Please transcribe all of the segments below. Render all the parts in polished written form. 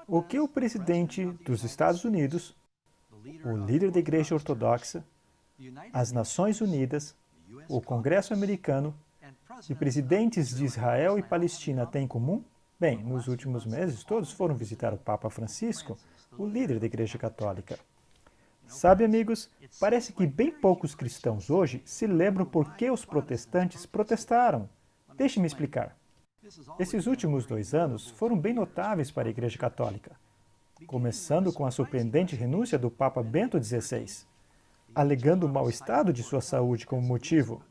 O que o presidente dos Estados Unidos, o líder da Igreja Ortodoxa, as Nações Unidas, o Congresso americano e presidentes de Israel e Palestina têm em comum? Bem, nos últimos meses, todos foram visitar o Papa Francisco, o líder da Igreja Católica. Sabe, amigos, parece que bem poucos cristãos hoje se lembram por que os protestantes protestaram. Deixe-me explicar. Esses últimos 2 anos foram bem notáveis para a Igreja Católica, começando com a surpreendente renúncia do Papa Bento XVI, alegando o mau estado de sua saúde como motivo.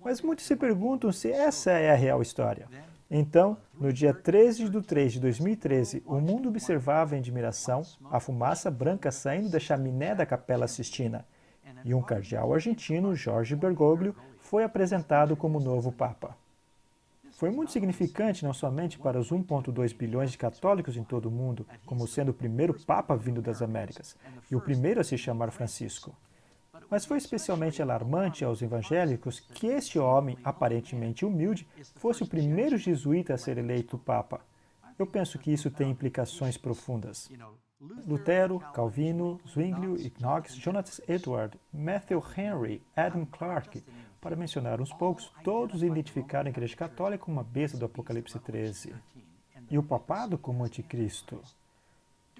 Mas muitos se perguntam se essa é a real história. Então, no dia 13 de 3 de 2013, o mundo observava em admiração a fumaça branca saindo da chaminé da Capela Sistina, e um cardeal argentino, Jorge Bergoglio, foi apresentado como novo Papa. Foi muito significante não somente para os 1,2 bilhões de católicos em todo o mundo, como sendo o primeiro Papa vindo das Américas, e o primeiro a se chamar Francisco. Mas foi especialmente alarmante aos evangélicos que este homem, aparentemente humilde, fosse o primeiro jesuíta a ser eleito Papa. Eu penso que isso tem implicações profundas. Lutero, Calvino, Zwinglio, Knox, Jonathan Edwards, Matthew Henry, Adam Clarke, para mencionar uns poucos, todos identificaram a Igreja Católica como uma besta do Apocalipse 13 e o papado como anticristo.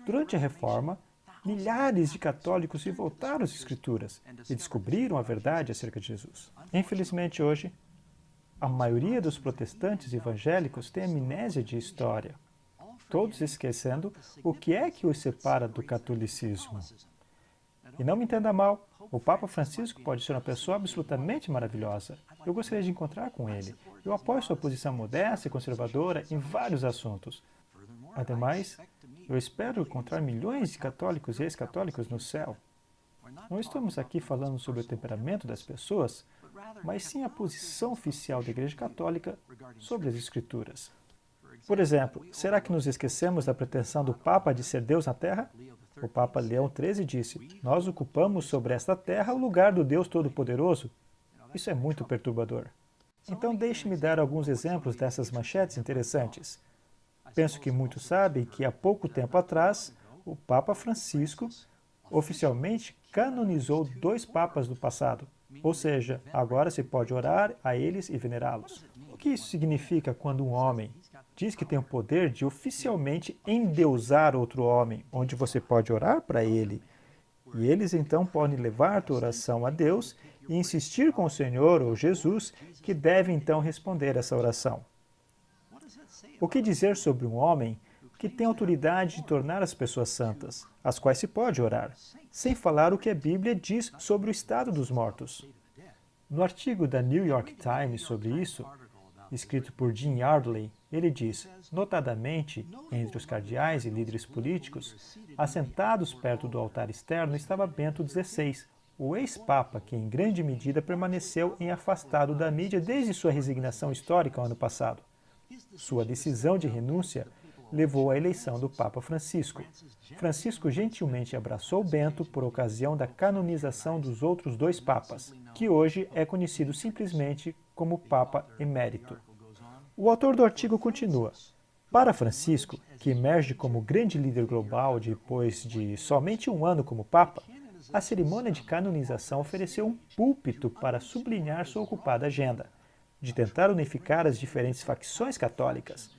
Durante a Reforma, milhares de católicos se voltaram às Escrituras e descobriram a verdade acerca de Jesus. Infelizmente, hoje, a maioria dos protestantes evangélicos tem amnésia de história, todos esquecendo o que é que os separa do catolicismo. E não me entenda mal, o Papa Francisco pode ser uma pessoa absolutamente maravilhosa. Eu gostaria de encontrar com ele. Eu apoio sua posição modesta e conservadora em vários assuntos. Ademais, eu espero encontrar milhões de católicos e ex-católicos no céu. Não estamos aqui falando sobre o temperamento das pessoas, mas sim a posição oficial da Igreja Católica sobre as Escrituras. Por exemplo, será que nos esquecemos da pretensão do Papa de ser Deus na Terra? O Papa Leão XIII disse: "Nós ocupamos sobre esta terra o lugar do Deus Todo-Poderoso." Isso é muito perturbador. Então deixe-me dar alguns exemplos dessas manchetes interessantes. Penso que muitos sabem que há pouco tempo atrás, o Papa Francisco oficialmente canonizou 2 papas do passado. Ou seja, agora se pode orar a eles e venerá-los. O que isso significa quando um homem diz que tem o poder de oficialmente endeusar outro homem, onde você pode orar para ele, e eles então podem levar a tua oração a Deus e insistir com o Senhor ou Jesus, que deve então responder essa oração. O que dizer sobre um homem que tem autoridade de tornar as pessoas santas, as quais se pode orar, sem falar o que a Bíblia diz sobre o estado dos mortos? No artigo da New York Times sobre isso, escrito por Jim Yardley, ele diz: notadamente, entre os cardeais e líderes políticos, assentados perto do altar externo estava Bento XVI, o ex-papa que em grande medida permaneceu afastado da mídia desde sua resignação histórica ano passado. Sua decisão de renúncia levou à eleição do Papa Francisco. Francisco gentilmente abraçou Bento por ocasião da canonização dos outros 2 papas, que hoje é conhecido simplesmente como Papa Emérito. O autor do artigo continua: para Francisco, que emerge como grande líder global depois de somente 1 ano como Papa, a cerimônia de canonização ofereceu um púlpito para sublinhar sua ocupada agenda, de tentar unificar as diferentes facções católicas.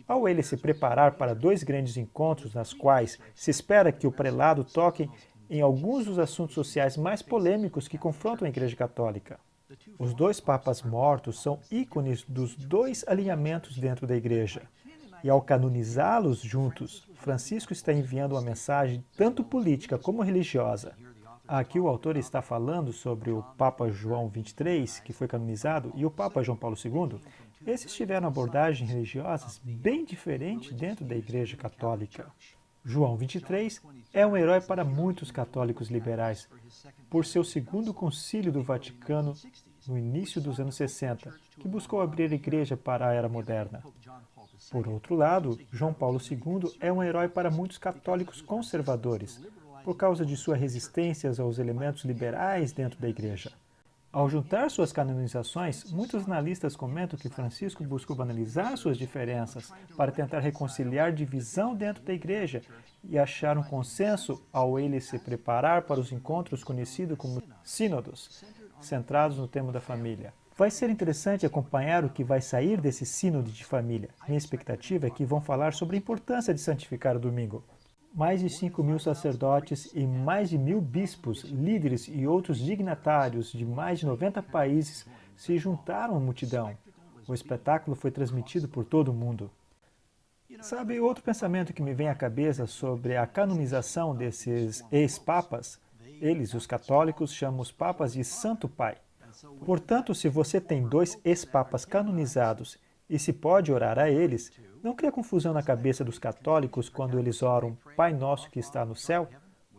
Ao ele se preparar para 2 grandes encontros nas quais se espera que o prelado toque em alguns dos assuntos sociais mais polêmicos que confrontam a Igreja Católica. Os 2 papas mortos são ícones dos 2 alinhamentos dentro da Igreja. E ao canonizá-los juntos, Francisco está enviando uma mensagem tanto política como religiosa. Aqui o autor está falando sobre o Papa João XXIII, que foi canonizado, e o Papa João Paulo II. Esses tiveram abordagens religiosas bem diferentes dentro da Igreja Católica. João XXIII é um herói para muitos católicos liberais, por seu 2º concílio do Vaticano no início dos anos 60, que buscou abrir a Igreja para a Era Moderna. Por outro lado, João Paulo II é um herói para muitos católicos conservadores, por causa de sua resistência aos elementos liberais dentro da Igreja. Ao juntar suas canonizações, muitos analistas comentam que Francisco buscou banalizar suas diferenças para tentar reconciliar divisão dentro da igreja e achar um consenso ao ele se preparar para os encontros conhecidos como sínodos, centrados no tema da família. Vai ser interessante acompanhar o que vai sair desse sínodo de família. Minha expectativa é que vão falar sobre a importância de santificar o domingo. Mais de 5.000 sacerdotes e mais de 1.000 bispos, líderes e outros dignatários de mais de 90 países se juntaram à multidão. O espetáculo foi transmitido por todo o mundo. Sabe, outro pensamento que me vem à cabeça sobre a canonização desses ex-papas? Eles, os católicos, chamam os papas de Santo Pai. Portanto, se você tem 2 ex-papas canonizados e se pode orar a eles, não cria confusão na cabeça dos católicos quando eles oram Pai Nosso que está no céu?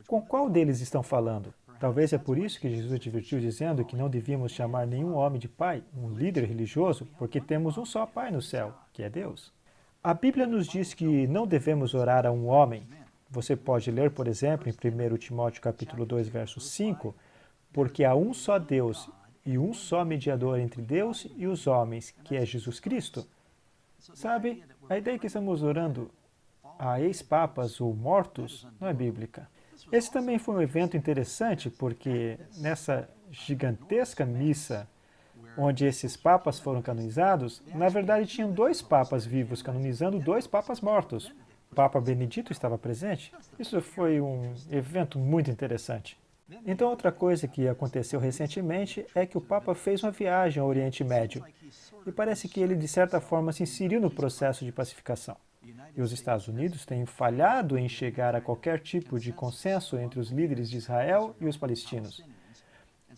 Com qual deles estão falando? Talvez é por isso que Jesus advertiu dizendo que não devíamos chamar nenhum homem de pai, um líder religioso, porque temos um só Pai no céu, que é Deus. A Bíblia nos diz que não devemos orar a um homem. Você pode ler, por exemplo, em 1 Timóteo capítulo 2, verso 5, porque há um só Deus e um só mediador entre Deus e os homens, que é Jesus Cristo. Sabe, a ideia que estamos orando a ex-papas ou mortos não é bíblica. Esse também foi um evento interessante, porque nessa gigantesca missa onde esses papas foram canonizados, na verdade tinham 2 papas vivos canonizando 2 papas mortos. O Papa Benedito estava presente. Isso foi um evento muito interessante. Então, outra coisa que aconteceu recentemente é que o Papa fez uma viagem ao Oriente Médio. E parece que ele, de certa forma, se inseriu no processo de pacificação. E os Estados Unidos têm falhado em chegar a qualquer tipo de consenso entre os líderes de Israel e os palestinos.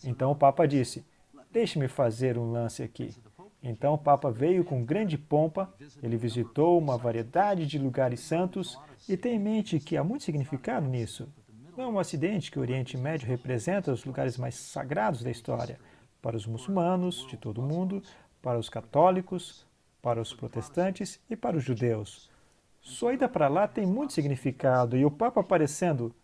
Então o Papa disse, deixe-me fazer um lance aqui. Então o Papa veio com grande pompa, ele visitou uma variedade de lugares santos e tem em mente que há muito significado nisso. Não é um acidente que o Oriente Médio representa os lugares mais sagrados da história, para os muçulmanos de todo o mundo, para os católicos, para os protestantes e para os judeus. Sua ida para lá tem muito significado e o Papa aparecendo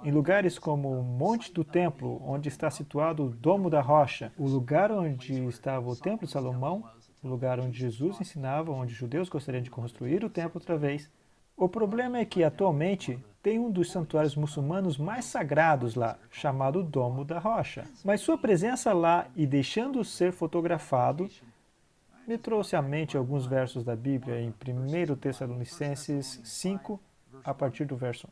em lugares como o Monte do Templo, onde está situado o Domo da Rocha, o lugar onde estava o Templo de Salomão, o lugar onde Jesus ensinava, onde os judeus gostariam de construir o templo outra vez. O problema é que, atualmente, tem um dos santuários muçulmanos mais sagrados lá, chamado Domo da Rocha. Mas sua presença lá e deixando ser fotografado me trouxe à mente alguns versos da Bíblia em 1 Tessalonicenses 5, a partir do verso 1.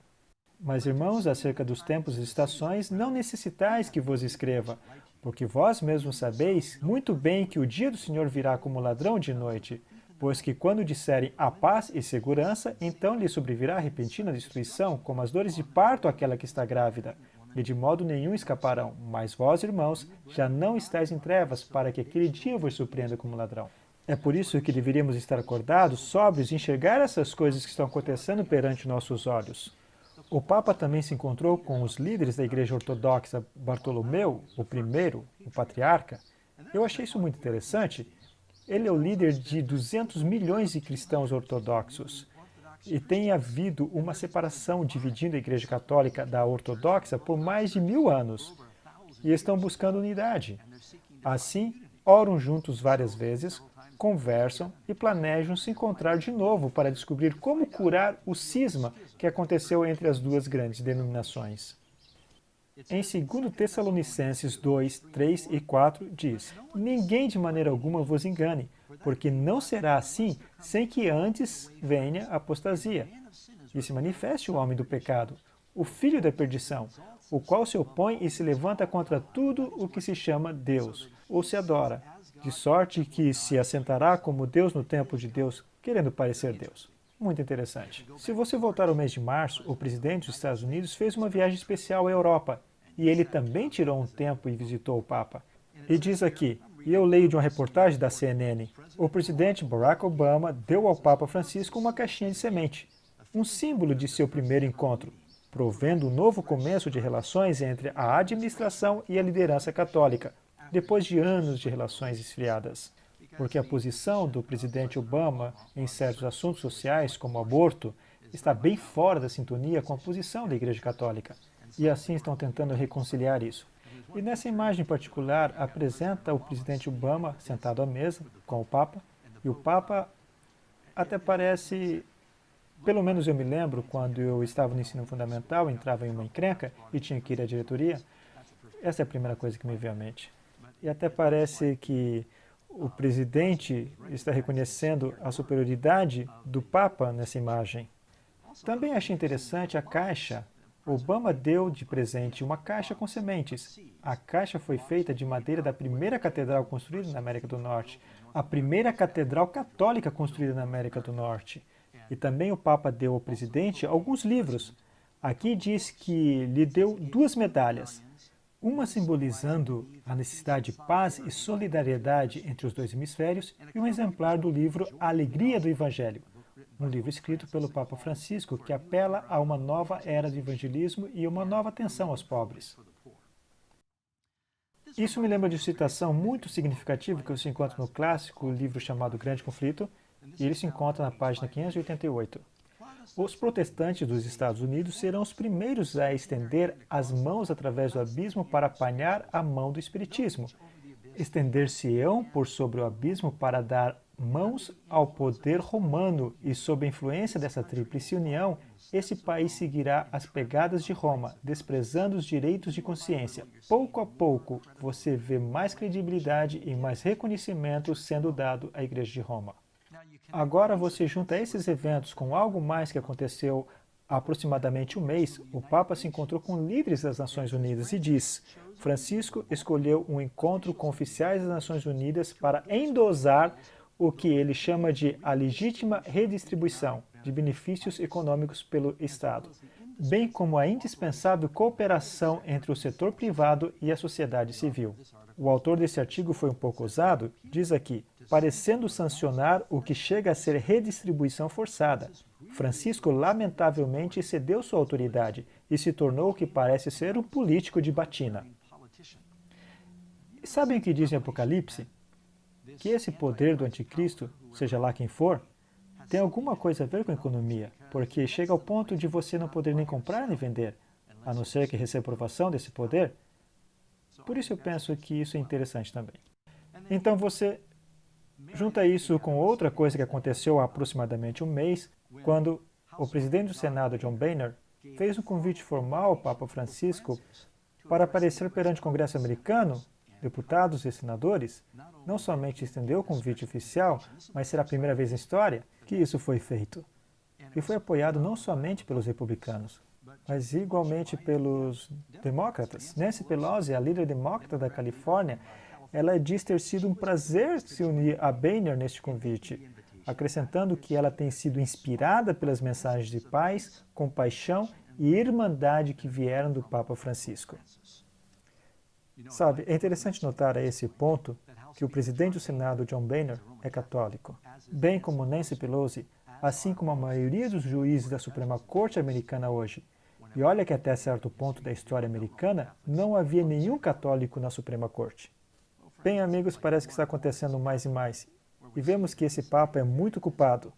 Mas, irmãos, acerca dos tempos e estações, não necessitais que vos escreva, porque vós mesmos sabeis muito bem que o dia do Senhor virá como ladrão de noite, pois que quando disserem a paz e segurança, então lhe sobrevirá repentina destruição, como as dores de parto àquela que está grávida, e de modo nenhum escaparão. Mas vós, irmãos, já não estáis em trevas, para que aquele dia vos surpreenda como ladrão. É por isso que deveríamos estar acordados, sóbrios e enxergar essas coisas que estão acontecendo perante nossos olhos. O Papa também se encontrou com os líderes da Igreja Ortodoxa Bartolomeu, o primeiro, o patriarca. Eu achei isso muito interessante. Ele é o líder de 200 milhões de cristãos ortodoxos. E tem havido uma separação dividindo a Igreja Católica da Ortodoxa por mais de 1000 anos. E estão buscando unidade. Assim, oram juntos várias vezes, conversam e planejam se encontrar de novo para descobrir como curar o cisma que aconteceu entre as duas grandes denominações. Em 2 Tessalonicenses 2, 3 e 4 diz, ninguém de maneira alguma vos engane, porque não será assim sem que antes venha a apostasia e se manifeste o homem do pecado, o filho da perdição, o qual se opõe e se levanta contra tudo o que se chama Deus, ou se adora, de sorte que se assentará como Deus no templo de Deus, querendo parecer Deus. Muito interessante. Se você voltar ao mês de março, o presidente dos Estados Unidos fez uma viagem especial à Europa, e ele também tirou um tempo e visitou o Papa. E diz aqui, e eu leio de uma reportagem da CNN, o presidente Barack Obama deu ao Papa Francisco uma caixinha de semente, um símbolo de seu primeiro encontro, provendo um novo começo de relações entre a administração e a liderança católica, depois de anos de relações esfriadas. Porque a posição do presidente Obama em certos assuntos sociais, como aborto, está bem fora da sintonia com a posição da Igreja Católica. E assim estão tentando reconciliar isso. E nessa imagem particular apresenta o presidente Obama sentado à mesa com o Papa, e o Papa até parece, pelo menos eu me lembro, quando eu estava no ensino fundamental, entrava em uma encrenca e tinha que ir à diretoria, essa é a primeira coisa que me veio à mente. E até parece que o presidente está reconhecendo a superioridade do Papa nessa imagem. Também achei interessante a caixa. Obama deu de presente uma caixa com sementes. A caixa foi feita de madeira da primeira catedral construída na América do Norte, a primeira catedral católica construída na América do Norte. E também o Papa deu ao presidente alguns livros. Aqui diz que lhe deu 2 medalhas, uma simbolizando a necessidade de paz e solidariedade entre os 2 hemisférios e um exemplar do livro A Alegria do Evangelho, um livro escrito pelo Papa Francisco que apela a uma nova era de evangelismo e uma nova atenção aos pobres. Isso me lembra de uma citação muito significativa que se encontra no clássico livro chamado Grande Conflito, e ele se encontra na página 588. Os protestantes dos Estados Unidos serão os primeiros a estender as mãos através do abismo para apanhar a mão do Espiritismo. Estender-se-ão por sobre o abismo para dar mãos ao poder romano, e sob a influência dessa tríplice união, esse país seguirá as pegadas de Roma, desprezando os direitos de consciência. Pouco a pouco, você vê mais credibilidade e mais reconhecimento sendo dado à Igreja de Roma. Agora você junta esses eventos com algo mais que aconteceu há aproximadamente um mês. O Papa se encontrou com líderes das Nações Unidas e diz: Francisco escolheu um encontro com oficiais das Nações Unidas para endosar o que ele chama de a legítima redistribuição de benefícios econômicos pelo Estado, bem como a indispensável cooperação entre o setor privado e a sociedade civil. O autor desse artigo foi um pouco ousado, diz aqui, parecendo sancionar o que chega a ser redistribuição forçada. Francisco lamentavelmente cedeu sua autoridade e se tornou o que parece ser um político de batina. E sabem o que diz em Apocalipse? Que esse poder do anticristo, seja lá quem for, tem alguma coisa a ver com a economia, porque chega ao ponto de você não poder nem comprar nem vender, a não ser que receba aprovação desse poder. Por isso eu penso que isso é interessante também. Então você junta isso com outra coisa que aconteceu há aproximadamente um mês, quando o presidente do Senado, John Boehner, fez um convite formal ao Papa Francisco para aparecer perante o Congresso americano, deputados e senadores. Não somente estendeu o convite oficial, mas será a primeira vez na história que isso foi feito. E foi apoiado não somente pelos republicanos, mas igualmente pelos demócratas. Nancy Pelosi, a líder democrata da Califórnia, ela diz ter sido um prazer se unir a Boehner neste convite, acrescentando que ela tem sido inspirada pelas mensagens de paz, compaixão e irmandade que vieram do Papa Francisco. Sabe, é interessante notar a esse ponto que o presidente do Senado, John Boehner, é católico, bem como Nancy Pelosi, assim como a maioria dos juízes da Suprema Corte americana hoje. E olha que até certo ponto da história americana não havia nenhum católico na Suprema Corte. Bem, amigos, parece que está acontecendo mais e mais. E vemos que esse Papa é muito culpado,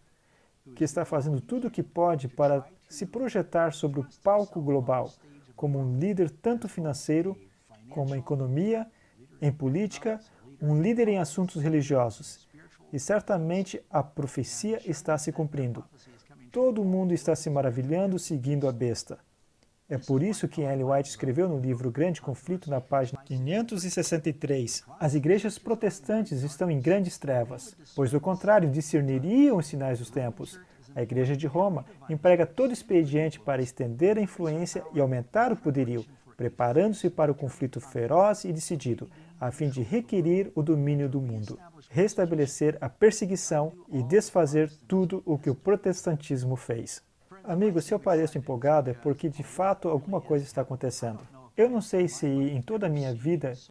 que está fazendo tudo o que pode para se projetar sobre o palco global, como um líder tanto financeiro, como em economia, em política, um líder em assuntos religiosos. E certamente a profecia está se cumprindo. Todo mundo está se maravilhando seguindo a besta. É por isso que Ellen White escreveu no livro Grande Conflito, na página 563, as igrejas protestantes estão em grandes trevas, pois do contrário discerniriam os sinais dos tempos. A Igreja de Roma emprega todo expediente para estender a influência e aumentar o poderio, preparando-se para o conflito feroz e decidido, a fim de requerir o domínio do mundo, restabelecer a perseguição e desfazer tudo o que o protestantismo fez. Amigos, se eu pareço empolgado é porque de fato alguma coisa está acontecendo. Eu não sei se em toda a minha vida